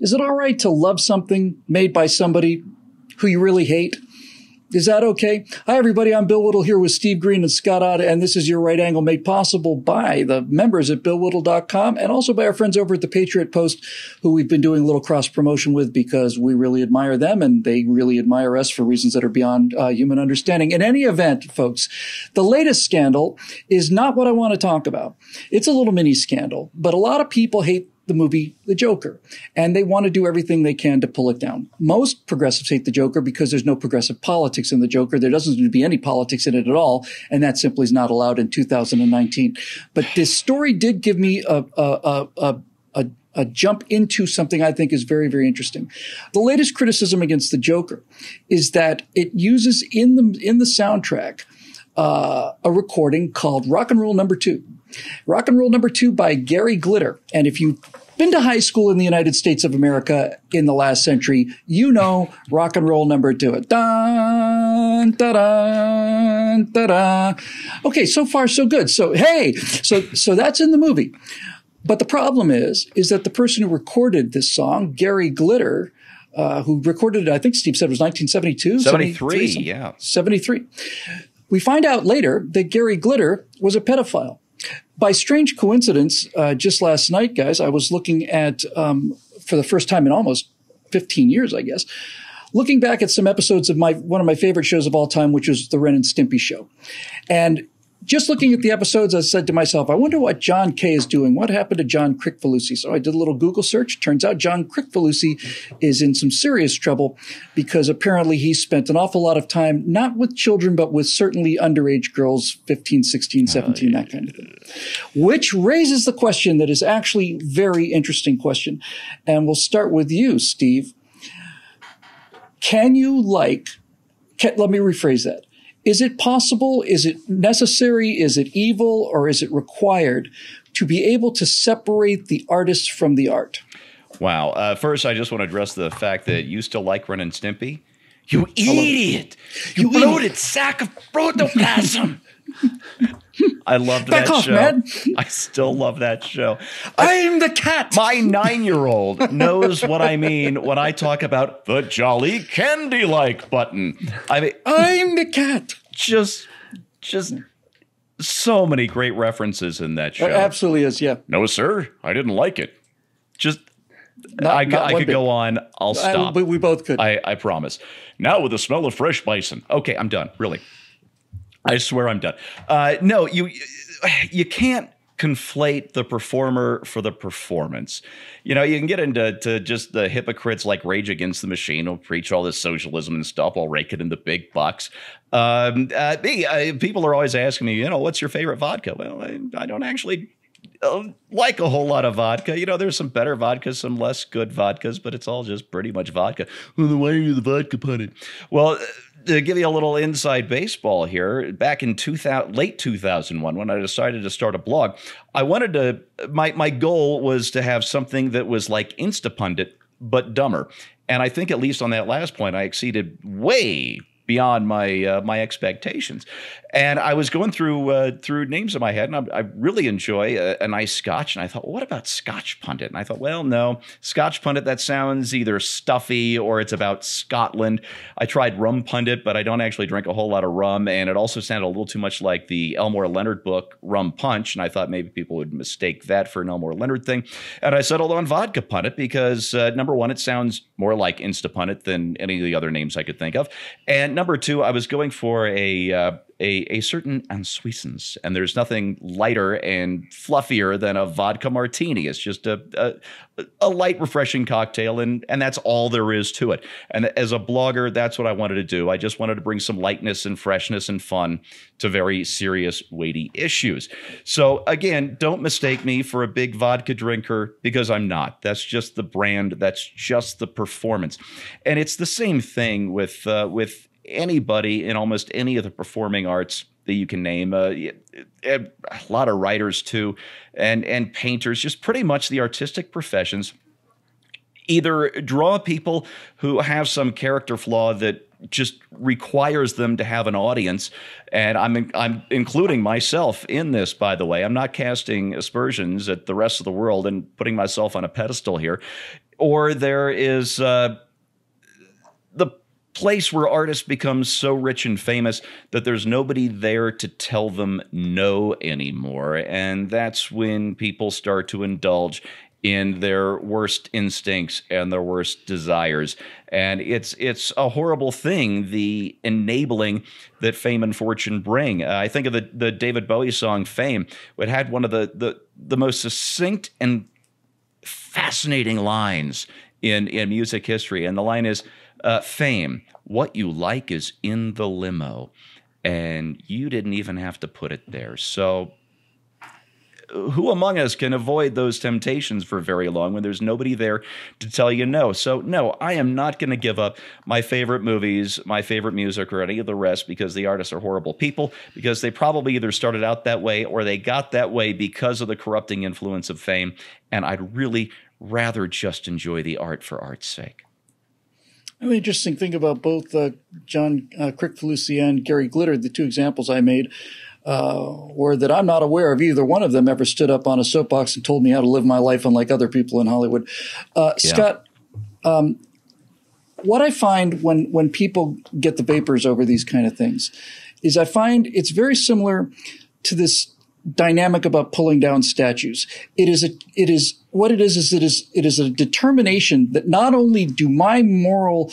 Is it all right to love something made by somebody who you really hate? Is that okay? Hi, everybody. I'm Bill Whittle here with Steve Green and Scott Otta, and this is Your Right Angle, made possible by the members at BillWhittle.com and also by our friends over at the Patriot Post, who we've been doing a little cross-promotion with because we really admire them and they really admire us for reasons that are beyond human understanding. In any event, folks, the latest scandal is not what I want to talk about. It's a little mini scandal, but a lot of people hate the movie The Joker, and they want to do everything they can to pull it down. Most progressives hate The Joker because there's no progressive politics in The Joker. There doesn't seem to be any politics in it at all, and that simply is not allowed in 2019. But this story did give me a jump into something I think is very, very interesting. The latest criticism against The Joker is that it uses in the soundtrack a recording called Rock and Roll Number 2. Rock and Roll Number 2 by Gary Glitter. And if you've been to high school in the United States of America in the last century, you know Rock and Roll Number 2. Dun, da, dun, da, da. Okay, so far so good. So hey, so that's in the movie. But the problem is that the person who recorded this song, Gary Glitter, who recorded it, I think Steve said it was 1972? 73, yeah. 73. We find out later that Gary Glitter was a pedophile. By strange coincidence, just last night, guys, I was looking at, for the first time in almost 15 years, I guess, looking back at some episodes of one of my favorite shows of all time, which was the Ren and Stimpy Show. And just looking at the episodes, I said to myself, I wonder what John Kay is doing. What happened to John Kricfalusi? So I did a little Google search. Turns out John Kricfalusi is in some serious trouble because apparently he spent an awful lot of time, not with children, but with certainly underage girls, 15, 16, 17, that kind of thing. Which raises the question that is actually a very interesting question. And we'll start with you, Steve. Let me rephrase that. Is it possible, is it necessary, is it evil, or is it required to be able to separate the artist from the art? Wow. First, I just want to address the fact that you still like Ren and Stimpy. You idiot! You bloated sack of protoplasm! I loved that show. Man. I still love that show. I'm the cat. My 9-year-old knows what I mean when I talk about the jolly candy-like button. I mean, I'm the cat. Just so many great references in that show. It absolutely is, yeah. No, sir, I didn't like it. I could go on. I'll stop. We both could. I promise. Now with the smell of fresh bison. Okay, I'm done. Really. I swear I'm done. No, you can't conflate the performer for the performance. You know, you can get into just the hypocrites like Rage Against the Machine who'll preach all this socialism and stuff while raking in the big bucks. People are always asking me, what's your favorite vodka? Well, I don't actually like a whole lot of vodka. There's some better vodkas, some less good vodkas, but it's all just pretty much vodka. Well, then why are you the vodka pundit? Well, to give you a little inside baseball here, back in late 2001, when I decided to start a blog, I wanted to, my goal was to have something that was like Instapundit, but dumber. And I think at least on that last point, I exceeded way beyond my expectations. And I was going through names in my head, and I really enjoy a nice Scotch. And I thought, well, what about Scotch Pundit? And I thought, well, no, Scotch Pundit, that sounds either stuffy or it's about Scotland. I tried Rum Pundit, but I don't actually drink a whole lot of rum. And it also sounded a little too much like the Elmore Leonard book, Rum Punch. And I thought maybe people would mistake that for an Elmore Leonard thing. And I settled on Vodka Pundit because, number one, it sounds more like Instapundit than any of the other names I could think of. And number two, I was going for a certain insouciance, and there's nothing lighter and fluffier than a vodka martini. It's just a light, refreshing cocktail, and that's all there is to it. And as a blogger, that's what I wanted to do. I just wanted to bring some lightness and freshness and fun to very serious, weighty issues. So again, don't mistake me for a big vodka drinker, because I'm not. That's just the brand. That's just the performance. And it's the same thing with anybody in almost any of the performing arts that you can name, a lot of writers too, and painters, just pretty much the artistic professions either draw people who have some character flaw that just requires them to have an audience. And I'm including myself in this, by the way. I'm not casting aspersions at the rest of the world and putting myself on a pedestal here. or there is the place where artists become so rich and famous that there's nobody there to tell them no anymore. And that's when people start to indulge in their worst instincts and their worst desires. And it's a horrible thing, the enabling that fame and fortune bring. I think of the David Bowie song Fame. It had one of the most succinct and fascinating lines in music history. And the line is, fame, what you like is in the limo. And you didn't even have to put it there. So who among us can avoid those temptations for very long when there's nobody there to tell you no? So no, I am not going to give up my favorite movies, my favorite music, or any of the rest because the artists are horrible people, because they probably either started out that way or they got that way because of the corrupting influence of fame. And I'd really rather just enjoy the art for art's sake. I mean, interesting thing about both John Kricfalusi and Gary Glitter, the two examples I made, were that I'm not aware of either one of them ever stood up on a soapbox and told me how to live my life unlike other people in Hollywood. Scott, what I find when people get the vapors over these kind of things is I find it's very similar to this dynamic about pulling down statues. It is a determination that not only do my moral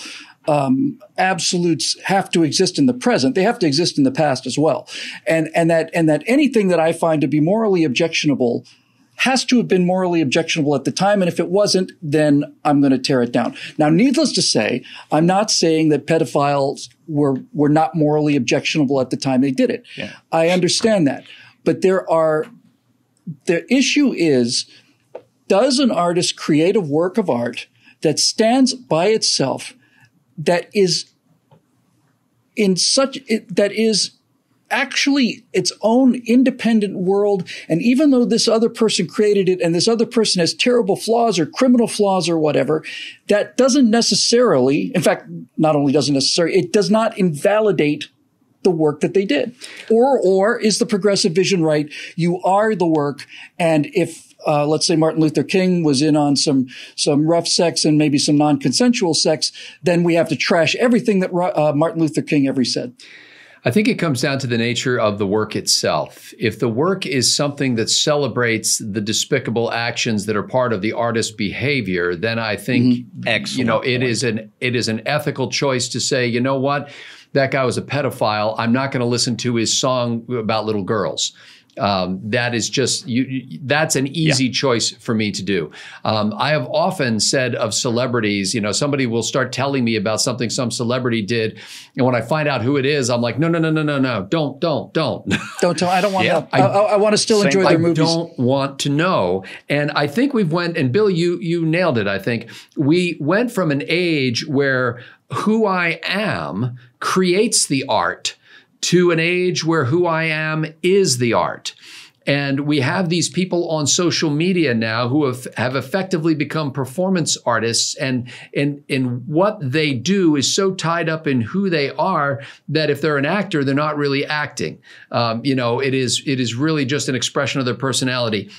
absolutes have to exist in the present, they have to exist in the past as well. And that anything that I find to be morally objectionable has to have been morally objectionable at the time. And if it wasn't, then I'm going to tear it down. Now, needless to say, I'm not saying that pedophiles were not morally objectionable at the time they did it. Yeah. I understand that. But the issue is, does an artist create a work of art that stands by itself, that is actually its own independent world, and even though this other person created it and this other person has terrible flaws or criminal flaws or whatever, that doesn't necessarily, in fact, not only doesn't necessarily, it does not invalidate the work that they did. Or is the progressive vision right? You are the work. And if, let's say Martin Luther King was in on some rough sex and maybe some non-consensual sex, then we have to trash everything that Martin Luther King ever said. I think it comes down to the nature of the work itself. If the work is something that celebrates the despicable actions that are part of the artist's behavior, then I think, it is an ethical choice to say, you know what? That guy was a pedophile. I'm not going to listen to his song about little girls. That is just, that's an easy choice for me to do. I have often said of celebrities, somebody will start telling me about something some celebrity did. And when I find out who it is, I'm like, no, don't. Don't tell. I don't want to know. I want to still enjoy their movies. I don't want to know. And I think and Bill, you nailed it. I think we went from an age where who I am creates the art to an age where who I am is the art. And we have these people on social media now who have effectively become performance artists, and what they do is so tied up in who they are that if they're an actor, they're not really acting. It is really just an expression of their personality.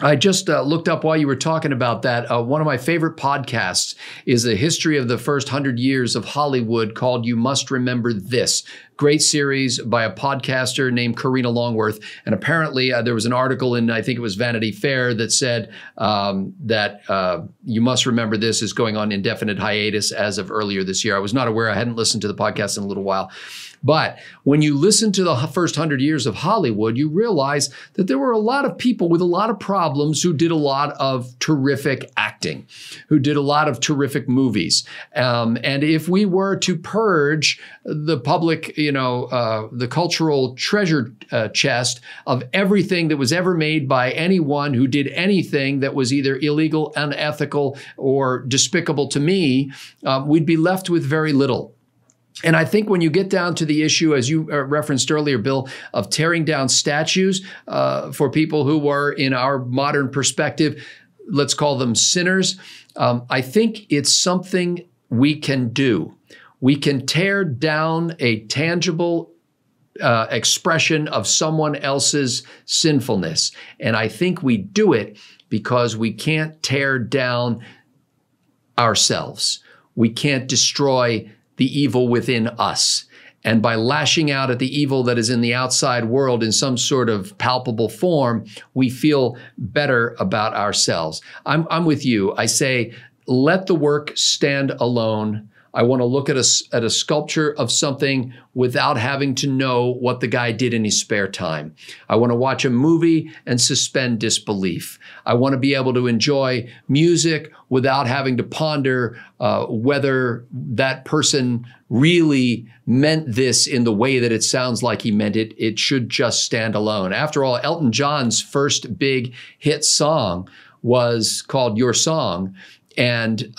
I just looked up while you were talking about that. One of my favorite podcasts is a history of the first 100 years of Hollywood called You Must Remember This. Great series by a podcaster named Karina Longworth. And apparently there was an article in, I think it was Vanity Fair, that said that You Must Remember This is going on indefinite hiatus as of earlier this year. I was not aware. I hadn't listened to the podcast in a little while. But when you listen to the first 100 years of Hollywood, you realize that there were a lot of people with a lot of problems who did a lot of terrific acting, who did a lot of terrific movies. And if we were to purge the public, the cultural treasure chest of everything that was ever made by anyone who did anything that was either illegal, unethical, or despicable to me, we'd be left with very little. And I think when you get down to the issue, as you referenced earlier, Bill, of tearing down statues for people who were, in our modern perspective, let's call them sinners, I think it's something we can do. We can tear down a tangible expression of someone else's sinfulness. And I think we do it because we can't tear down ourselves. We can't destroy the evil within us. And by lashing out at the evil that is in the outside world in some sort of palpable form, we feel better about ourselves. I'm with you. I say, let the work stand alone. I want to look at a sculpture of something without having to know what the guy did in his spare time. I want to watch a movie and suspend disbelief. I want to be able to enjoy music without having to ponder whether that person really meant this in the way that it sounds like he meant it. It should just stand alone. After all, Elton John's first big hit song was called Your Song. And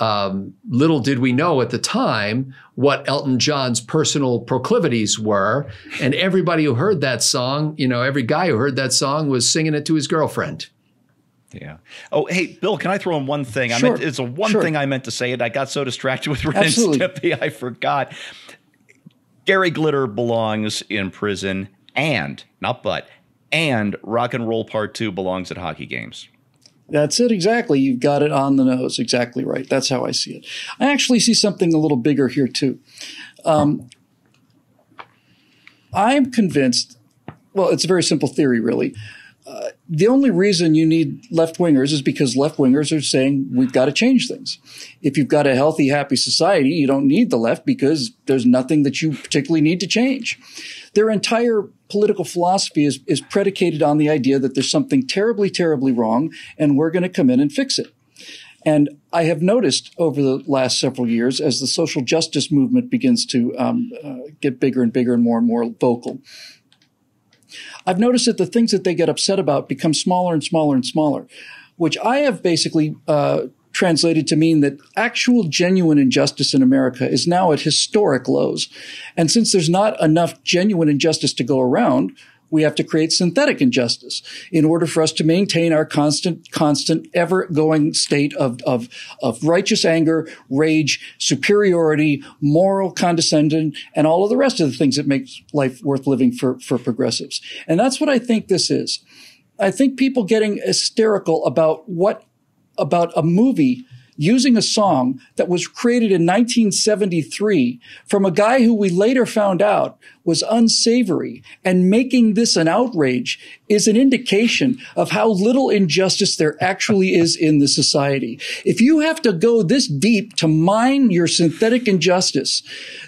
little did we know at the time what Elton John's personal proclivities were. And everybody who heard that song, every guy who heard that song was singing it to his girlfriend. Yeah. Oh, hey, Bill, can I throw in one thing? Sure. It's one thing I meant to say, and I got so distracted with Ren and Stimpy, I forgot. Gary Glitter belongs in prison, and Rock and Roll Part 2 belongs at hockey games. That's it, exactly. You've got it on the nose. Exactly right. That's how I see it. I actually see something a little bigger here, too. I'm convinced, well, it's a very simple theory, really. The only reason you need left-wingers is because left-wingers are saying we've got to change things. If you've got a healthy, happy society, you don't need the left because there's nothing that you particularly need to change. Their entire political philosophy is predicated on the idea that there's something terribly, terribly wrong, and we're going to come in and fix it. And I have noticed over the last several years, as the social justice movement begins to get bigger and bigger and more vocal, I've noticed that the things that they get upset about become smaller and smaller and smaller, which I have basically translated to mean that actual genuine injustice in America is now at historic lows. And since there's not enough genuine injustice to go around, we have to create synthetic injustice in order for us to maintain our constant, ever-going state of righteous anger, rage, superiority, moral condescension, and all of the rest of the things that make life worth living for progressives. And that's what I think this is. I think people getting hysterical about a movie using a song that was created in 1973 from a guy who we later found out was unsavory, and making this an outrage is an indication of how little injustice there actually is in the society. If you have to go this deep to mine your synthetic injustice,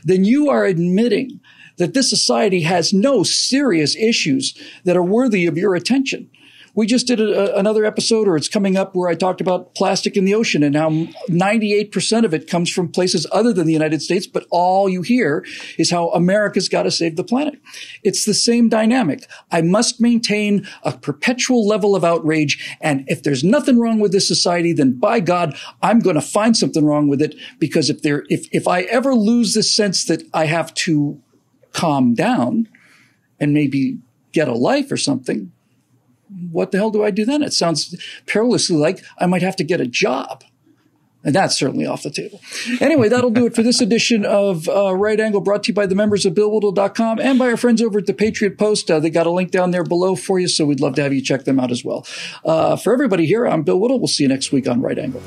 then you are admitting that this society has no serious issues that are worthy of your attention. We just did another episode, or it's coming up, where I talked about plastic in the ocean and how 98% of it comes from places other than the United States, but all you hear is how America's got to save the planet. It's the same dynamic. I must maintain a perpetual level of outrage, and if there's nothing wrong with this society, then by God, I'm going to find something wrong with it, because if I ever lose this sense that I have to calm down and maybe get a life or something, what the hell do I do then? It sounds perilously like I might have to get a job. And that's certainly off the table. Anyway, that'll do it for this edition of Right Angle, brought to you by the members of BillWhittle.com and by our friends over at the Patriot Post. They got a link down there below for you, so we'd love to have you check them out as well. For everybody here, I'm Bill Whittle. We'll see you next week on Right Angle.